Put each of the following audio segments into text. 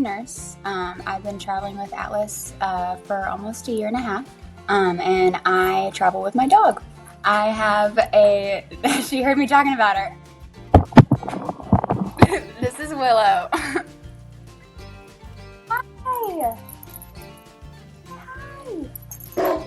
nurse. I've been traveling with Atlas for almost a year and a half, and I travel with my dog. I have a, she heard me talking about her. This is Willow. Hi. Hi.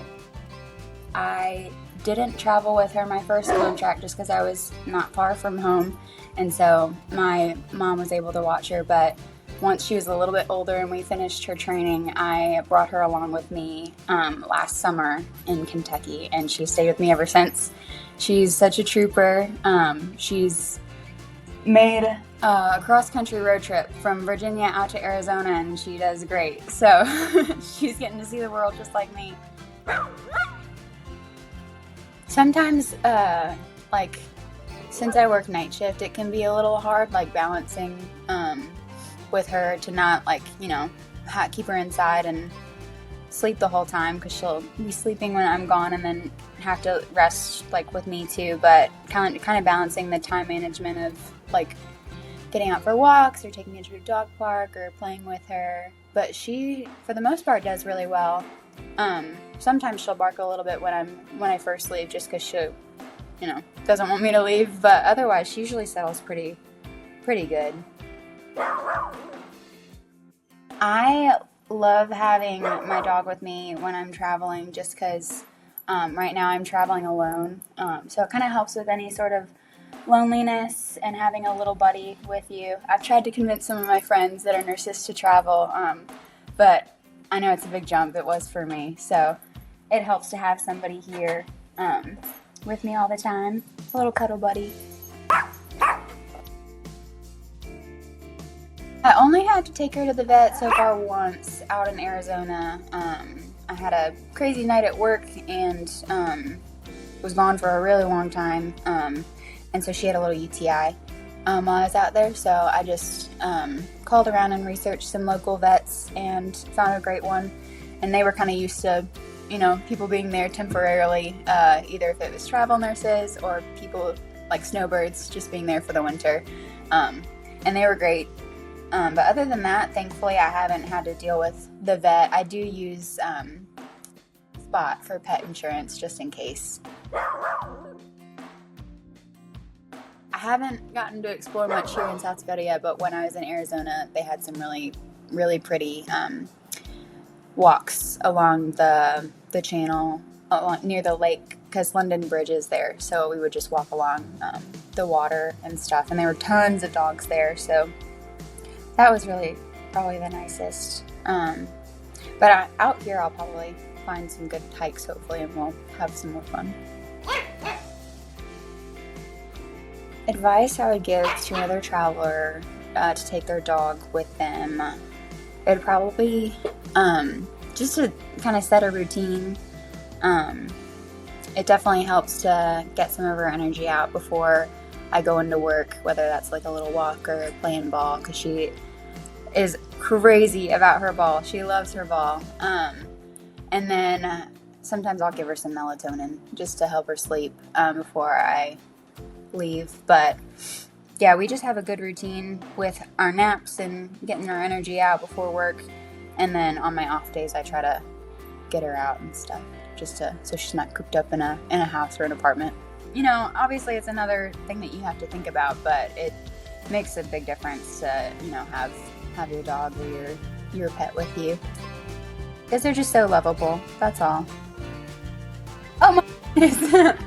I didn't travel with her my first contract just because I was not far from home, and so my mom was able to watch her. But once she was a little bit older and we finished her training, I brought her along with me last summer in Kentucky, and she stayed with me ever since. She's such a trooper. She's made a cross-country road trip from Virginia out to Arizona, and she does great. So she's getting to see the world just like me. Sometimes, like, since I work night shift, it can be a little hard, like, balancing with her to not, like, you know, keep her inside and sleep the whole time, because she'll be sleeping when I'm gone and then have to rest, like, with me too. But kind of balancing the time management of, like, getting out for walks or taking her to a dog park or playing with her. But she, for the most part, does really well. Sometimes she'll bark a little bit when I first leave, just because she, you know, doesn't want me to leave. But otherwise, she usually settles pretty good. I love having my dog with me when I'm traveling, just because right now I'm traveling alone. So it kind of helps with any sort of loneliness and having a little buddy with you. I've tried to convince some of my friends that are nurses to travel, but I know it's a big jump. It was for me. So it helps to have somebody here with me all the time. A little cuddle buddy. I only had to take her to the vet so far once out in Arizona. I had a crazy night at work and was gone for a really long time. And so she had a little UTI while I was out there. So I just called around and researched some local vets and found a great one. And they were kind of used to, you know, people being there temporarily, either if it was travel nurses or people like snowbirds just being there for the winter. And they were great. But other than that, thankfully, I haven't had to deal with the vet. I do use Spot for pet insurance just in case. I haven't gotten to explore much here in South Dakota yet, but when I was in Arizona, they had some really, really pretty walks along the channel near the lake, because London Bridge is there. So we would just walk along the water and stuff, and there were tons of dogs there. So that was really probably the nicest. But out here, I'll probably find some good hikes, hopefully, and we'll have some more fun. Advice I would give to another traveler to take their dog with them, it would probably just to kind of set a routine. It definitely helps to get some of her energy out before I go into work, whether that's like a little walk or playing ball, because she is crazy about her ball. She loves her ball. And then sometimes I'll give her some melatonin just to help her sleep before I leave. But yeah, we just have a good routine with our naps and getting our energy out before work. And then on my off days, I try to get her out and stuff, just so she's not cooped up in a house or an apartment. You know, obviously it's another thing that you have to think about, but it makes a big difference to, you know, have your dog or your pet with you, because they're just so lovable. That's all. Oh my goodness.